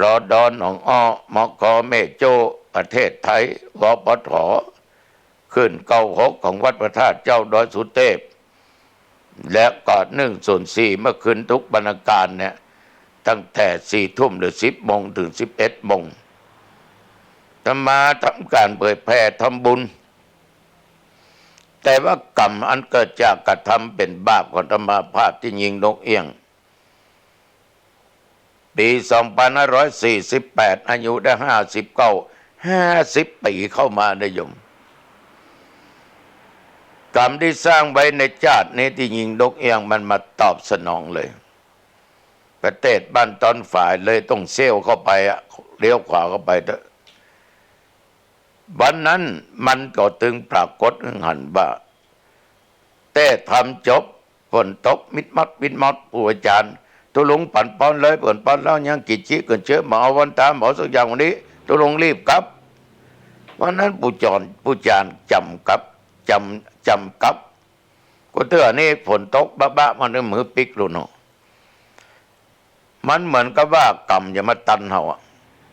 รอดอนหนองอ้อมกแม่โจ้ประเทศไทยวปทขึ้น96ของวัดพระธาตุเจ้าดอยสุเทพและก่อน104เมื่อคืนทุกบรรณาการเนี่ยตั้งแต่4 ทุ่มหรือ10 โมงถึง11 โมงธรรมาทำการเผยแพร่ทำบุญแต่ว่ากรรมอันเกิดจากกระทำเป็นบาปของธรรมาภาพที่ยิงนกเอี้ยงปี2548อายุได้50 ปีเข้ามาได้ยมกรรมที่สร้างไว้ในชาตินี้ที่ยิงนกเอี้ยงมันมาตอบสนองเลยประเทศบ้านตอนฝ่ายเลยต้องเซลเข้าไปเลี้ยวขวาเข้าไปเถอะวันนั้นมันก็ถึงปรากฏหันว่าแต่ทำจบฝนตกมิดมัดผู้อาจารย์ตุลุงปั่นป้อนเลยเปิ่นป้อนแล้วยังกิจชี้เกินเชื้อมาเอาวันตามหมอสักอย่างวันนี้ตุลุงรีบกลับวันนั้นผู้จารจำกับก็เตือนี่ฝนตกบ้ามันในมือปิกลุนมันเหมือนกับว่ากรรมอย่ามาตันเฮา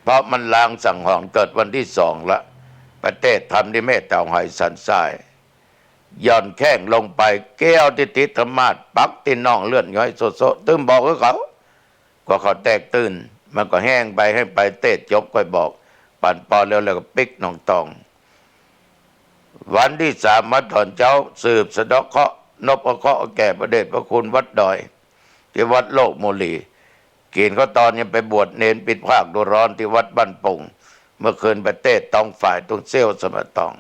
เพราะมันลางสั่งหอนเกิดวันที่2ละประเทศทำที่เมตตาหอยสันทรายย่อนแข้งลงไปแก้วที่ติดธรรมาสปักที่น่องเลื่อนย้อยโซตื้มบอกกับเขาก็เขาแตกตื่นมันก็แห้งไปให้ไปเตะจบก็บอกปั่นปอนแล้วก็ปิกน้องตองวันที่3มาตอนเช้าสืบสะดอกเคราะห์นพเคราะห์แก่พระเดชพระคุณวัดดอยที่วัดโลกโมลีกินเขาตอนยังไปบวชเนนปิดภาคดูร้อนที่วัดบ้านปงเมื่อคืนประเทศตองฝ่ายตุงเซลสมตอง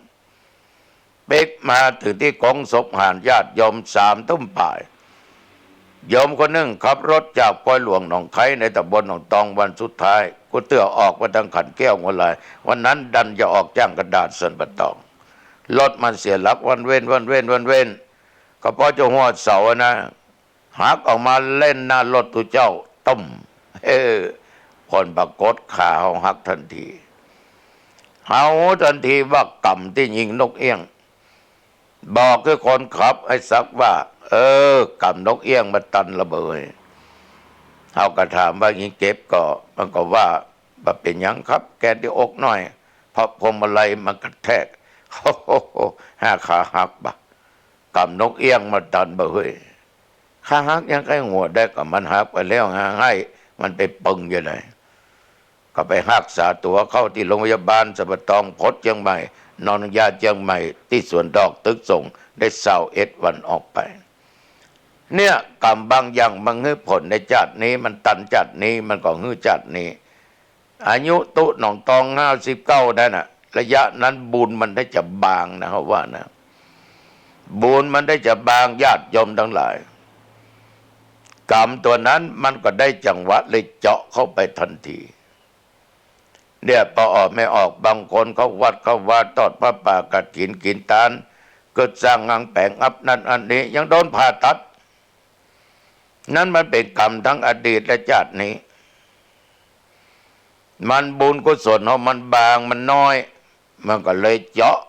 เป๊กมาถึงที่กองศพหานญาติโยม3 ทุ่มป่ายโยมคนหนึ่งขับรถจากปอยหลวงหนองไคในตำบลหนองตองวันสุดท้ายกูเตื้อออกมาทางขันแก้วหัวไหลวันนั้นดันจะออกจ้างกระดาษเส้นปะตองรถมันเสียหลักวันเว้นก็พอจะหัวเสานะหักออกมาเล่นหน้ารถตัวเจ้าต้มผลปรากฏขาเขาหักทันทีเขาทันทีว่ากรรมที่ยิงนกเอี้ยงบอกคือคนขับให้สักว่ากรรมนกเอี้ยงมาตันระเบิดเขาก็ถามว่ายิงเก็บก็มันก็ว่าเป็นยังครับแกที่อกหน่อยเพราะพวงมาลัยมันกระแทก5 ขาหักกรรมนกเอี้ยงมาตันบ่เฮ้ยขาหักยังไงหัวได้ก็มันหักไปแล้วให้มันไปปึงอยู่เลยก็ไปรักษาตัวเข้าที่โรงพยาบาลสัปตองพดเชียงใหม่นอนยาเชียงใหม่ที่สวนดอกตึกส่งได้21 วันออกไปเนี่ยกรรมบางอย่างมันฮื้อผลในจัดนี้มันตันจัดนี้มันก็ฮื้อจัดนี้อายุตุหนองตอง59นั่นน่ะระยะนั้นบุญมันได้จะบางนะเขาว่านะบุญมันได้จะบางญาติโยมทั้งหลายกรรมตัวนั้นมันก็ได้จังหวะเลยเจาะเข้าไปทันทีเนี่ยพอออกไม่ออกบางคนเขาวัดเขาว่าทอดพระป่ากฐินกินทานเกิดสร้างงานแปลงอับนั่นอันนี้ยังโดนผ่าตัดนั่นมันเป็นกรรมทั้งอดีตและชาตินี้มันบุญกุศลของมันบางมันน้อยมันก็เลยเจาะ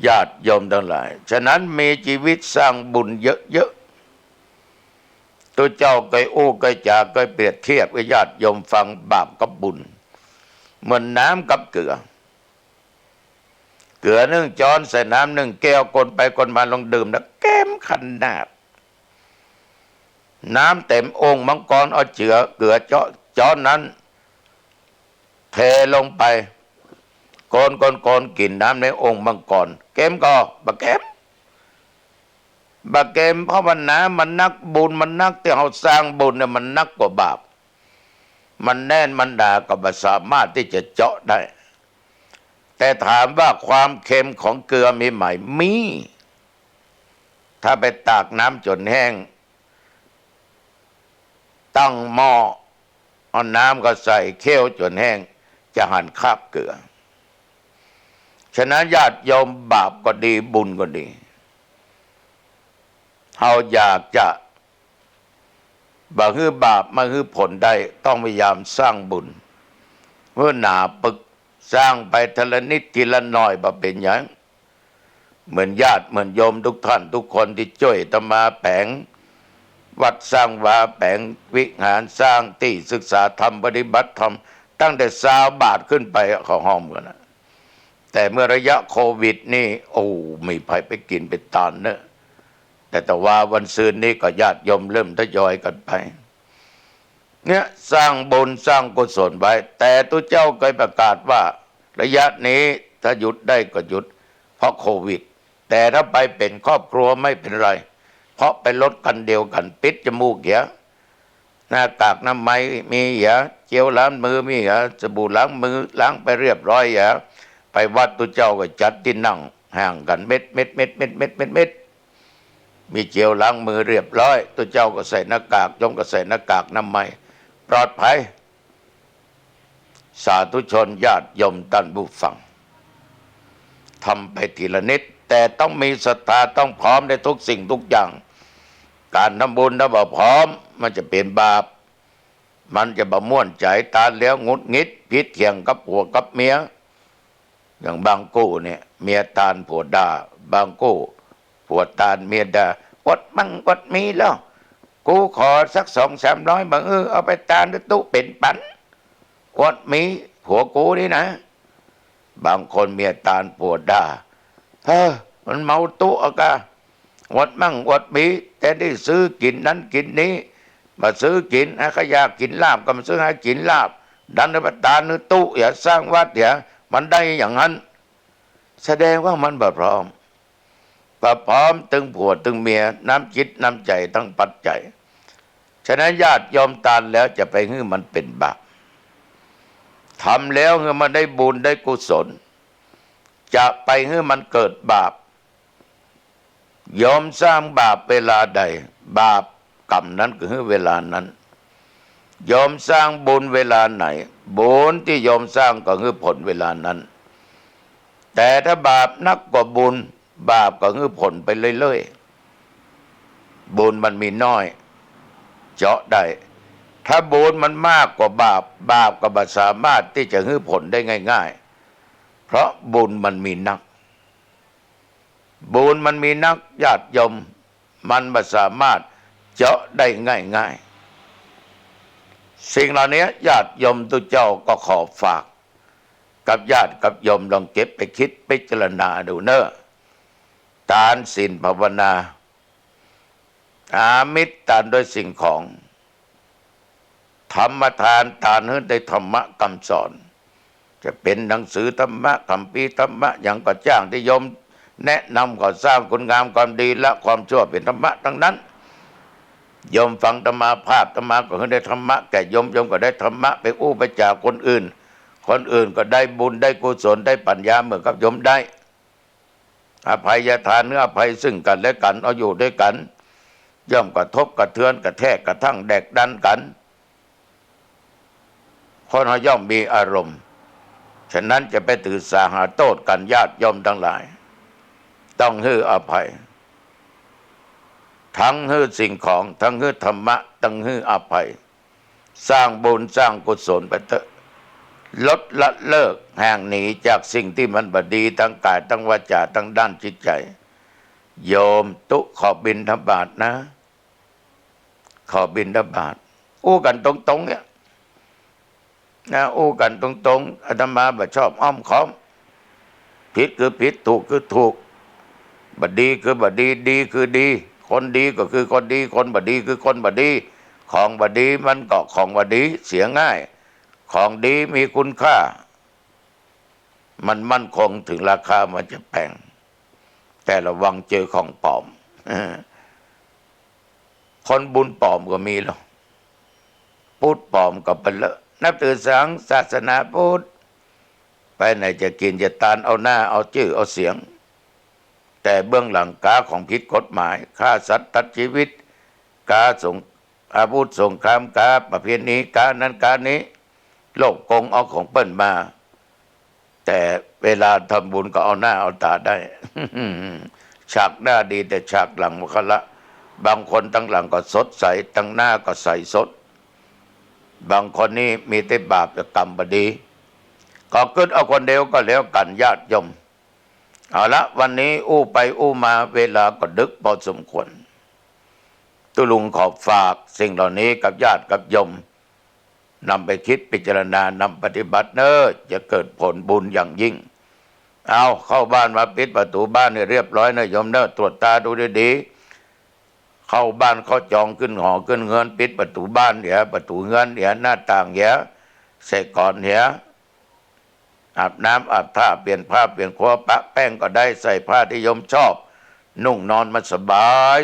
ญาติโยมทั้งหลายฉะนั้นมีชีวิตสร้างบุญเยอะๆตัวเจ้าเคยเคยจ่าเคยเปรียบเทียบกับญาติโยมฟังบาปกับบุญเหมือนน้ำกับเกลือ1 ช้อนใส่น้ำ1 แก้วคนไปคนมาลองดื่มนะแก้มขนาดน้ำเต็มองค์มังกรเอาเกลือช้อนนั้นเทลงไปคนกินน้ำในองค์มังกรเก็มก็บะเก็มเพราะว่าน้ำมันนักบุญมันนักที่เราสร้างบุญเนี่ยมันนักกว่าบาปมันแน่นมันด่าก็บ่สามารถที่จะเจาะได้แต่ถามว่าความเค็มของเกลือมีไหมมีถ้าไปตากน้ำจนแห้งตั้งหม้อเอาน้ำก็ใส่เคี่ยวจนแห้งจะหั่นคาบเกลือ ฉะนั้นญาติโยมบาปก็ดีบุญก็ดีเราอยากจะบ่คือบาปมาคือผลได้ต้องพยายามสร้างบุญเมื่อหนาปึกสร้างไปทีละนิดทีละหน่อยบ่เป็นหยังเหมือนญาติเหมือนโยมทุกท่านทุกคนที่ช่วยอาตมาแผงวัดสร้างวาแผงวิหารสร้างที่ศึกษาธรรมปฏิบัติธรรมตั้งแต่20 บาทขึ้นไปเขาห้อมกันนะแต่เมื่อระยะโควิดนี่โอ้ไม่ไปกินไปตานเนอะแต่ว่าวันซืนนี้ก็ญาติโยมเริ่มทยอยกันไปเนี่ยสร้างบุญสร้างกุศลไว้แต่ตัวเจ้าเคยประกาศว่าระยะนี้ถ้าหยุดได้ก็หยุดเพราะโควิดแต่ถ้าไปเป็นครอบครัวไม่เป็นไรเพราะไปรถกันเดียวกันปิดจมูกเหี้ยหน้ากากน้ำไม้มีเหี้ยเจลล้างมือมีเหี้ยสบู่ล้างมือล้างไปเรียบร้อยเหี้ยไปวัดตัวเจ้าก็จัดที่นั่งห่างกันเม็ดมีเจลล้างมือเรียบร้อยตัวเจ้าก็ใส่หน้ากากโยมก็ใส่หน้ากากน้ำไม้ปลอดภัยสาธุชนญาติโยมท่านผู้ฟังทำไปทีละนิดแต่ต้องมีศรัทธาต้องพร้อมในทุกสิ่งทุกอย่างการทำบุญถ้าบ่พร้อมมันจะเป็นบาปมันจะบ่ม่วนใจตาแล้วงุดงิดพิษเถียงกับผัวกับเมียอย่างบางกู้เนี่ยเมียตานผัวด่าบางกู้ผัวตานเมียด่ากดมั่งกดมีแล้วกูขอสัก200-300บางเอาไปตานด้วยตู้เป็นปันกดมีผัวกูนี่นะบางคนเมียตานผัวด่ามันเมาตู้อะกะวัดมั่งวัดมีแต่ได้ซื้อกินนั้นกินนี้มาซื้อกินก็อยากกินลาบก็มาซื้อให้กินลาบดันไปตานนึกตู้อย่าสร้างวัดอย่ามันได้อย่างนั้นแสดงว่ามันบ่พร้อมตึงผัวตึงเมียน้ำจิตน้ำใจทั้งปัจจัยฉะนั้นญาติยอมตานแล้วจะไปให้มันเป็นบาปทำแล้วให้มันได้บุญได้กุศลจะไปให้มันเกิดบาปยอมสร้างบาปเวลาใดบาปกรรมนั้นก็คือเวลานั้นยอมสร้างบุญเวลาไหนบุญที่ยอมสร้างก็คือผลเวลานั้นแต่ถ้าบาปนักกว่าบุญบาปก็คือผลไปเรื่อยๆบุญมันมีน้อยเจาะได้ถ้าบุญมันมากกว่าบาปก็บ่สามารถที่จะให้ผลได้ง่ายๆเพราะบุญมันมีนักบุญมันมีนักญาติโยมมันบ่สามารถเจาะได้ง่ายๆสิ่งเหล่านี้ญาติโยมทุกเจ้าก็ขอฝากกับญาติกับโยมลองเก็บไปคิดพิจารณาดูเนอะทานศีลภาวนาอามิตรทานด้วยสิ่งของธรรมทานทานให้ได้ธรรมะคำสอนจะเป็นหนังสือธรรมะคัมภีร์ธรรมะอย่างก็จ้างที่โยมแนะนำก่อสร้างคุณงามความดีและความชั่วเป็นธรรมะทั้งนั้นโยมฟังธรรมาภาพธรรมะก็ได้ธรรมะแก่โยมก็ได้ธรรมะไปอู้ไปจากคนอื่นก็ได้บุญได้กุศลได้ปัญญาเหมือนกับโยมได้อภัยทานเนื้ออภัยซึ่งกันและกันเอาอยู่ด้วยกันย่อมกระทบกระเทือนกระแทกกระทั่งแดกดันกันคนเราย่อมมีอารมณ์ฉะนั้นจะไปถือสาหาโทษกันญาติโยมทั้งหลายต้องให้อภัยทั้งให้สิ่งของทั้งให้ธรรมะต้องให้อภัยสร้างบุญสร้างกุศลไปเถอะลดละเลิกห่างหนีจากสิ่งที่มันบดีทั้งกายทั้งวาจาทั้งด้านจิตใจโยมตุขอบิณฑบาตนะขอบิณฑบาตอู้กันตรงๆเนี่ยนะอู้กันตรงๆอาตมาบ่ชอบอ้อมค้อมผิดคือผิดถูกคือถูกบดีคือบดีดีคือดีคนดีก็คือคนดีคนบดีคือคนบดีของบดีมันก็ของบดีเสียง่ายของดีมีคุณค่ามันมั่นคงถึงราคามันจะแพงแต่ระวังเจอของปลอมคนบุญปลอมก็มีหรอกพุทธปลอมก็เป็นเลอะนับถือศาสนาพุทธไปไหนจะกินจะตานเอาหน้าเอาชื่อเอาเสียงแต่เบื้องหลังกาของผิดกฎหมายฆ่าสัตว์ตัดชีวิตกาส่งอาวุธสงครามกาประเพณีกานั้นกานี้โลกกงเอาของเปิ้นมาแต่ เวลาทำบุญก็เอาหน้าเอาตาได้ ฉากหน้าดีแต่ฉากหลังมุขละบางคนตั้งหลังก็สดใสตั้งหน้าก็ใสสดบางคนนี่มีแต่บาปแต่กรรมบดีก็ขึ้นเอาคนเดียวก็แล้วกันญาติโยมเอาละวันนี้อู้ไปอู้มาเวลาก็ดึกพอสมควรตุลุงขอฝากสิ่งเหล่านี้กับญาติกับโยมนำไปคิดพิจารณานำปฏิบัติเนอะจะเกิดผลบุญอย่างยิ่งเอาเข้าบ้านมาปิดประตูบ้านเนี่ยเรียบร้อยนะโยมเนอะตรวจตาดูดีๆเข้าบ้านเขาจองขึ้นหอขึ้นเงินปิดประตูบ้านเดี๋ยวประตูเงินเดี๋ยวหน้าต่างเดี๋ยวเสร็จก่อนเดี๋ยวอาบน้ำอาบท่าเปลี่ยนผ้าเปลี่ยนครัวปะแป้งก็ได้ใส่ผ้าที่โยมชอบนุ่งนอนมันสบาย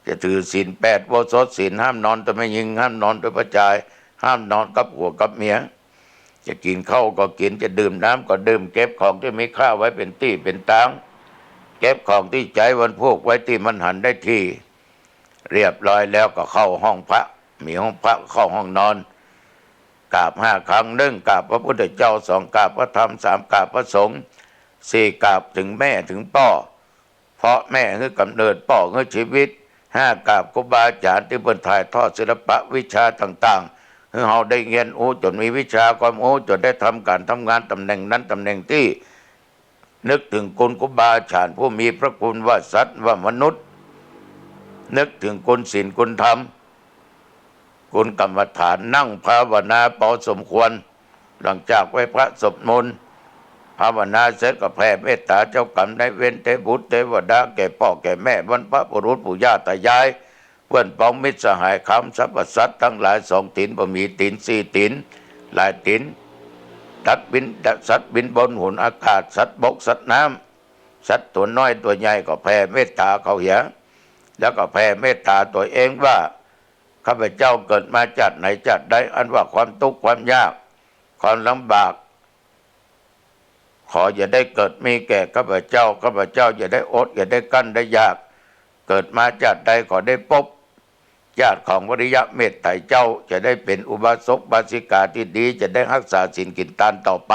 จะถือศีล8 อุโบสถศีลห้ามนอนตัวไม่ยิงห้ามนอนตัวประจายห้ามนอนกับผัวกับเมียจะกินข้าวก็กินจะดื่มน้ำก็ดื่มเก็บของที่มีค่าไว้เป็นตี้เป็นตังเก็บของที่ใจวันพวกไว้ที่มันหันได้ที่เรียบร้อยแล้วก็เข้าห้องพระมีห้องพระเข้าห้องนอนกราบ5 ครั้ง1กราบพระพุทธเจ้า2กราบพระธรรม3กราบพระสงฆ์4กราบถึงแม่ถึงพ่อเพราะแม่คือกำเนิดพ่อคือชีวิต5กราบครูบาอาจารย์ที่เพิ่นถ่ายทอดศิลปะวิชาต่างๆให้เราได้เรียนรู้จนมีวิชาความรู้จนได้ทำการทำงานตำแหน่งนั้นตำแหน่งที่นึกถึงคุณครูบาอาจารย์ผู้มีพระคุณว่าสัตว์ว่ามนุษย์นึกถึงคุณศีลคุณธรรมคุณกรรมฐานนั่งภาวนาพอสมควรหลังจากไหว้พระสวดมนต์ภาวนาเสร็จก็แผ่เมตตาเจ้ากรรมนายเวรเทพบุตรเทวดาแก่พ่อแก่แม่บรรพบุรุษปู่ย่าตายายเพื่อนพ้องมิตรสหายคำสรรพสัตว์ทั้งหลาย2 ตีนบ่มีตีน4 ตีนหลายตีนสัตว์บินบนหุ่นอากาศสัตว์บกสัตว์น้ำสัตว์ตัวน้อยตัวใหญ่ก็แผ่เมตตาเขาเหียแล้วก็แผ่เมตตาตัวเองว่าข้าพเจ้าเกิดมาจากไหนจากใดอันว่าความทุกข์ความยากความลำบากขออย่าได้เกิดมีแก่ข้าพเจ้าอย่าได้อดอย่าได้กั้นได้ยากเกิดมาจากใดขอได้พบญาติของวริยะเมตไตรเจ้าจะได้เป็นอุบาสกบาสิกาที่ดีจะได้รักษาศีลกินทานต่อไป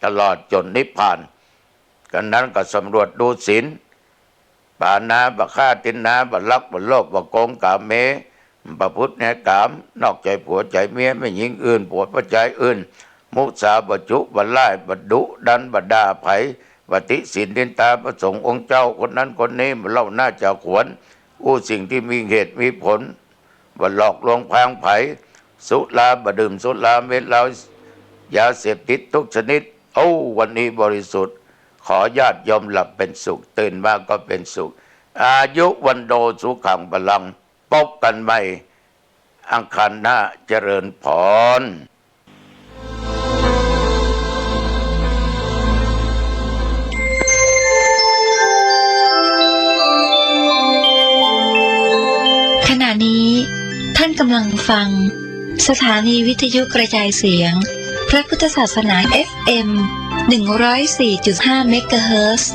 ตลอดจนนิพพานกันนั้นก็สำรวจดูศีลปานาบะฆ่าตินนาบะลักบะโลภบะโกงกาเมประพฤติในกามนอกใจผัวใจเมียไม่หญิงอื่นผัวประใจอื่นมุสาบจุบไล่บดุดันบด่าไผปฏิสินดินตาประสงค์องค์เจ้าคนนั้นคนนี้เล่าหน้าจะขวนอู้สิ่งที่มีเหตุมีผลว่าหลอกลวงพางไผสุราบดื่มสุราเม็ดเหล้ายาเสพติดทุกชนิดวันนี้บริสุทธิ์ขอญาติยอมหลับเป็นสุขตื่นมาก็เป็นสุขอายุวันโดสุขังพลังพบกันใหม่อังคารหน้าเจริญพรขณะนี้ท่านกำลังฟังสถานีวิทยุกระจายเสียงพระพุทธศาสนา FM 104.5 เมกะเฮิรตซ์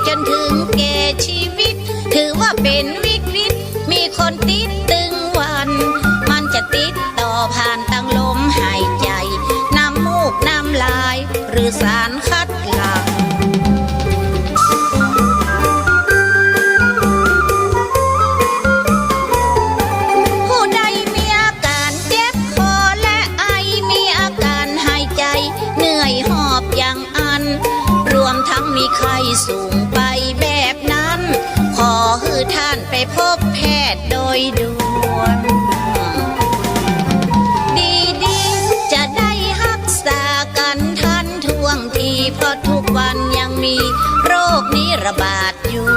จนถึงแก่ชีวิตถือว่าเป็นวิกฤตมีคนติดตึงวันมันจะติดต่อผ่านทางลมหายใจน้ำมูกน้ำลายหรือสารคัดหลั่งผู้ใดมีอาการเจ็บคอและไอมีอาการหายใจเหนื่อยหอบอย่างอันรวมทั้งมีไข้สูงไปแบบนั้นขอให้ท่านไปพบแพทย์โดยด่วนดีๆจะได้รักษากันทันท่วงทีเพราะทุกวันยังมีโรคนี้ระบาดอยู่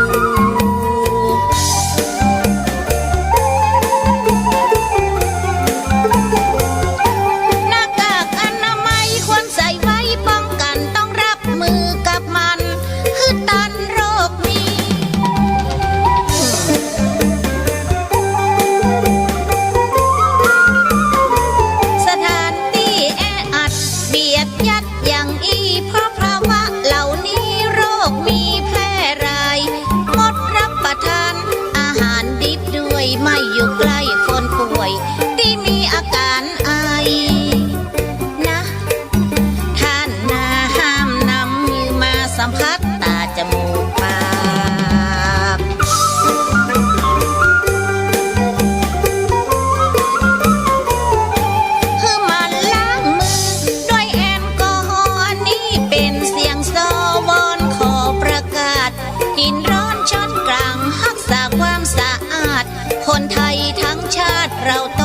อยู่ใกล้คนป่วยที่มีอาการไอนะท่านนาห้ามนำมือมาสัมผัสตาจมูกปากคือมันล้างมือด้วยแอลกอฮอล์นี่เป็นเสียงสวอนขอประกาศหินร้อนช็อตกลางรักษาความสะอาดคนไทยทั้งชาติเราต้อง